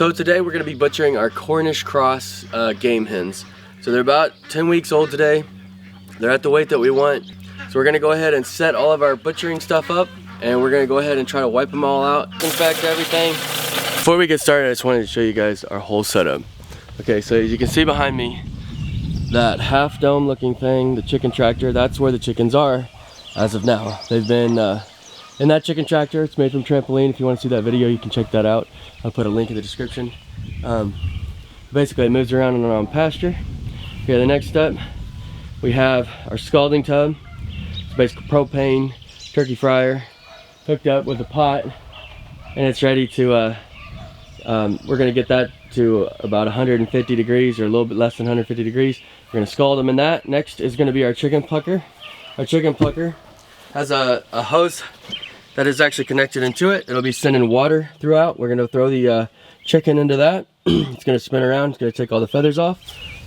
So today we're going to be butchering our Cornish Cross game hens. So they're about 10 weeks old today. They're at the weight that we want. So we're going to go ahead and set all of our butchering stuff up, and we're going to go ahead and try to wipe them all out, disinfect everything. Before we get started, I just wanted to show you guys our whole setup. Okay, so as you can see behind me, that half dome looking thing, the chicken tractor, that's where the chickens are as of now. They've been in that chicken tractor. It's made from trampoline. If you want to see that video, you can check that out. I'll put a link in the description. Basically, it moves around in our own pasture. Okay, the next step, we have our scalding tub. It's basically propane turkey fryer hooked up with a pot, and it's ready to, we're gonna get that to about 150 degrees or a little bit less than 150 degrees. We're gonna scald them in that. Next is gonna be our chicken plucker. Our chicken plucker has a hose that is actually connected into it. It'll be sending water throughout. We're gonna throw the chicken into that. It's gonna spin around, it's gonna take all the feathers off.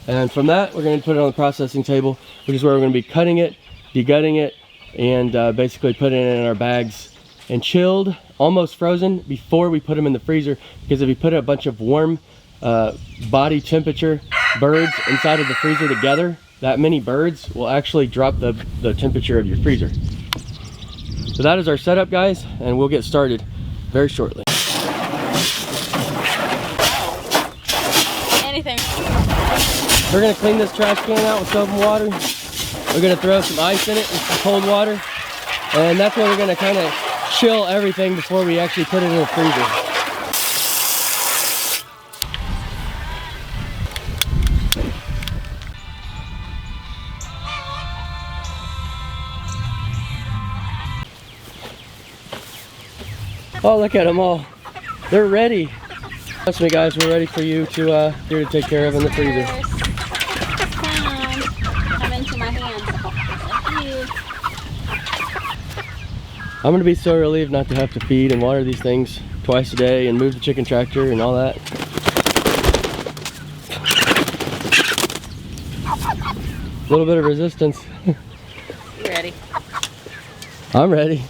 And from that, we're gonna put it on the processing table, which is where we're gonna be cutting it, degutting it, and basically putting it in our bags and chilled, almost frozen, before we put them in the freezer. Because if you put a bunch of warm body temperature birds inside of the freezer together, that many birds will actually drop the temperature of your freezer. So that is our setup, guys, and we'll get started very shortly. Anything. We're gonna clean this trash can out with soap and water. We're gonna throw some ice in it and some cold water, and that's where we're gonna kind of chill everything before we actually put it in the freezer. Oh, look at them all. They're ready. Trust me, guys, we're ready for you to here to take care of in the freezer. Come into my hands. Thank you. I'm gonna be so relieved not to have to feed and water these things twice a day and move the chicken tractor and all that. A little bit of resistance. You ready? I'm ready.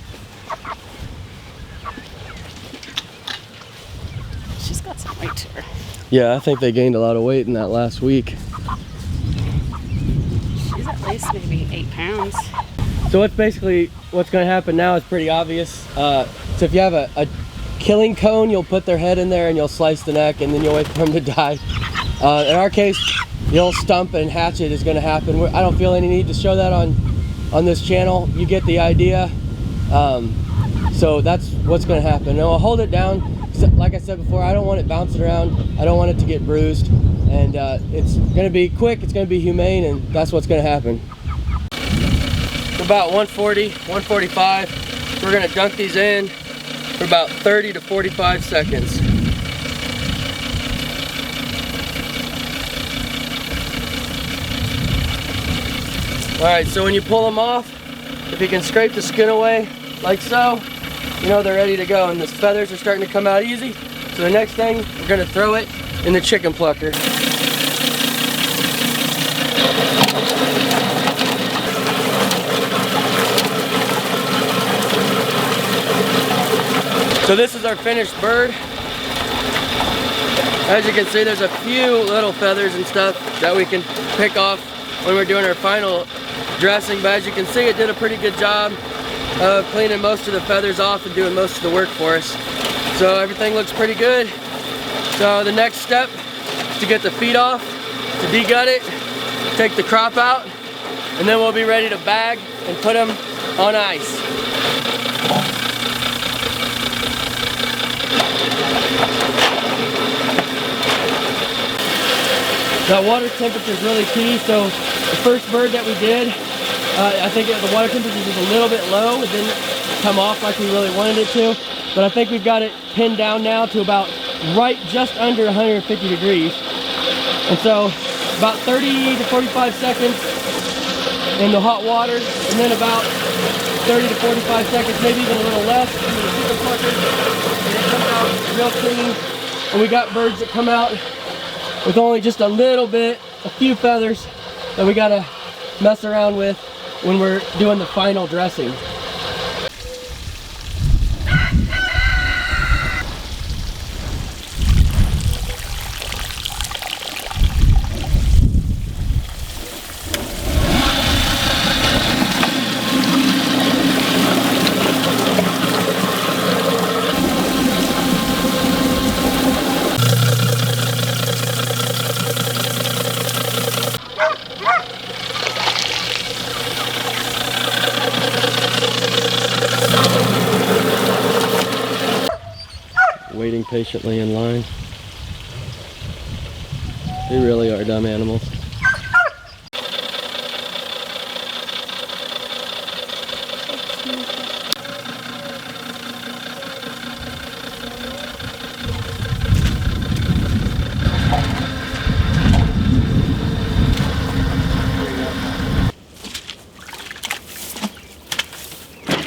She's got some weight to her. Yeah, I think they gained a lot of weight in that last week. She's at least maybe 8 pounds. So what's going to happen now is pretty obvious. So if you have a killing cone, you'll put their head in there and you'll slice the neck, and then you'll wait for them to die. In our case, the old stump and hatchet is going to happen. I don't feel any need to show that on this channel. You get the idea. So that's what's going to happen. And I'll hold it down. Like I said before, I don't want it bouncing around. I don't want it to get bruised. And it's going to be quick, it's going to be humane, and that's what's going to happen. About 140, 145. We're going to dunk these in for about 30 to 45 seconds. Alright, so when you pull them off, if you can scrape the skin away like so, you know they're ready to go, and the feathers are starting to come out easy. So the next thing, we're going to throw it in the chicken plucker. So this is our finished bird. As you can see, there's a few little feathers and stuff that we can pick off when we're doing our final dressing, but as you can see, it did a pretty good job of cleaning most of the feathers off and doing most of the work for us. So everything looks pretty good. So the next step is to get the feet off, to degut it, take the crop out, and then we'll be ready to bag and put them on ice. Now, water temperature is really key. So the first bird that we did, I think the water temperature was a little bit low. It didn't come off like we really wanted it to. But I think we've got it pinned down now to about right just under 150 degrees. And so about 30 to 45 seconds in the hot water, and then about 30 to 45 seconds, maybe even a little less, in the chicken plucker, and it comes out real clean. And we got birds that come out with only just a little bit, a few feathers that we gotta mess around with when we're doing the final dressing. patiently in line. They really are dumb animals.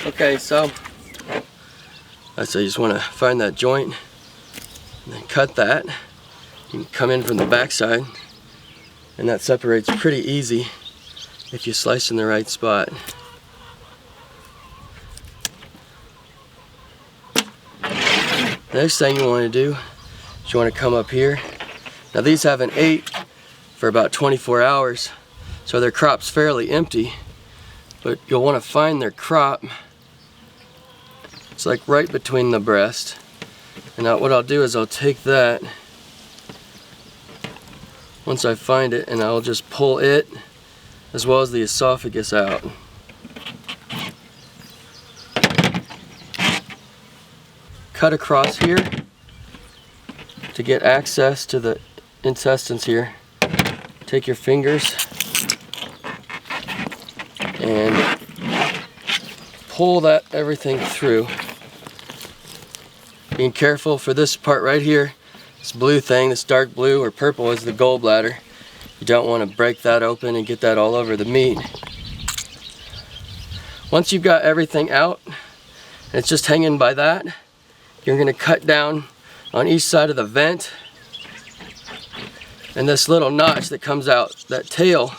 Okay, so you just want to find that joint and then cut that. You can come in from the back side, and that separates pretty easy if you slice in the right spot. The next thing you want to do is you want to come up here. Now these haven't ate for about 24 hours, so their crop's fairly empty, but you'll want to find their crop. It's like right between the breast. And now what I'll do is I'll take that, once I find it, and I'll just pull it as well as the esophagus out. Cut across here to get access to the intestines here. Take your fingers and pull that everything through. Being careful for this part right here, this blue thing, this dark blue or purple is the gallbladder. You don't want to break that open and get that all over the meat. Once you've got everything out, and it's just hanging by that, you're going to cut down on each side of the vent. And this little notch that comes out, that tail,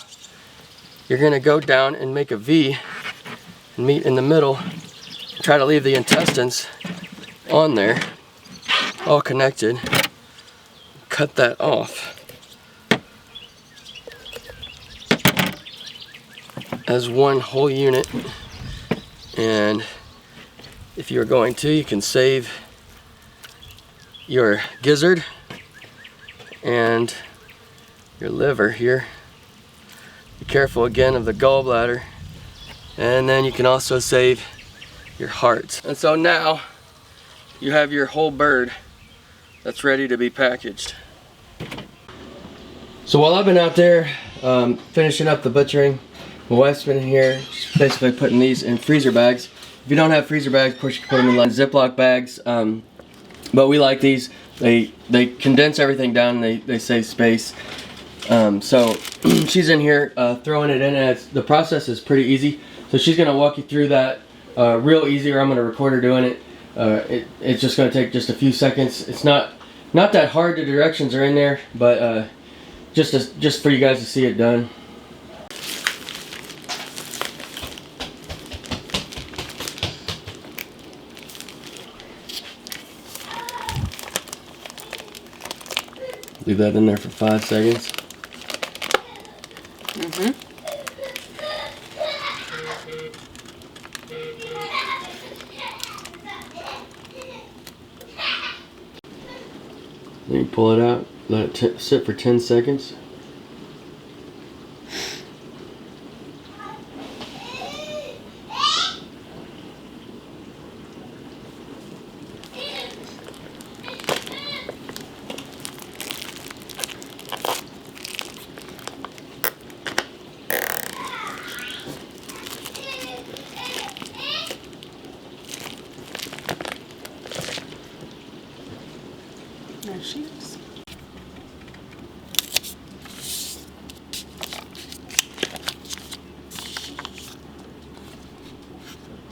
you're going to go down and make a V and meet in the middle. Try to leave the intestines on there, all connected. Cut that off as one whole unit. And if you're going to, you can save your gizzard and your liver here. Be careful again of the gallbladder, and then you can also save your heart. And so now you have your whole bird that's ready to be packaged. So while I've been out there finishing up the butchering, my wife's been in here basically putting these in freezer bags. If you don't have freezer bags, of course you can put them in like Ziploc bags, but we like these. They condense everything down, they save space. So she's in here throwing it in, and the process is pretty easy. So she's going to walk you through that real easy, or I'm going to record her doing it. It's just going to take just a few seconds. It's not that hard. The directions are in there, but just for you guys to see it done. Leave that in there for 5 seconds. Then you pull it out, let it sit for 10 seconds. There she is.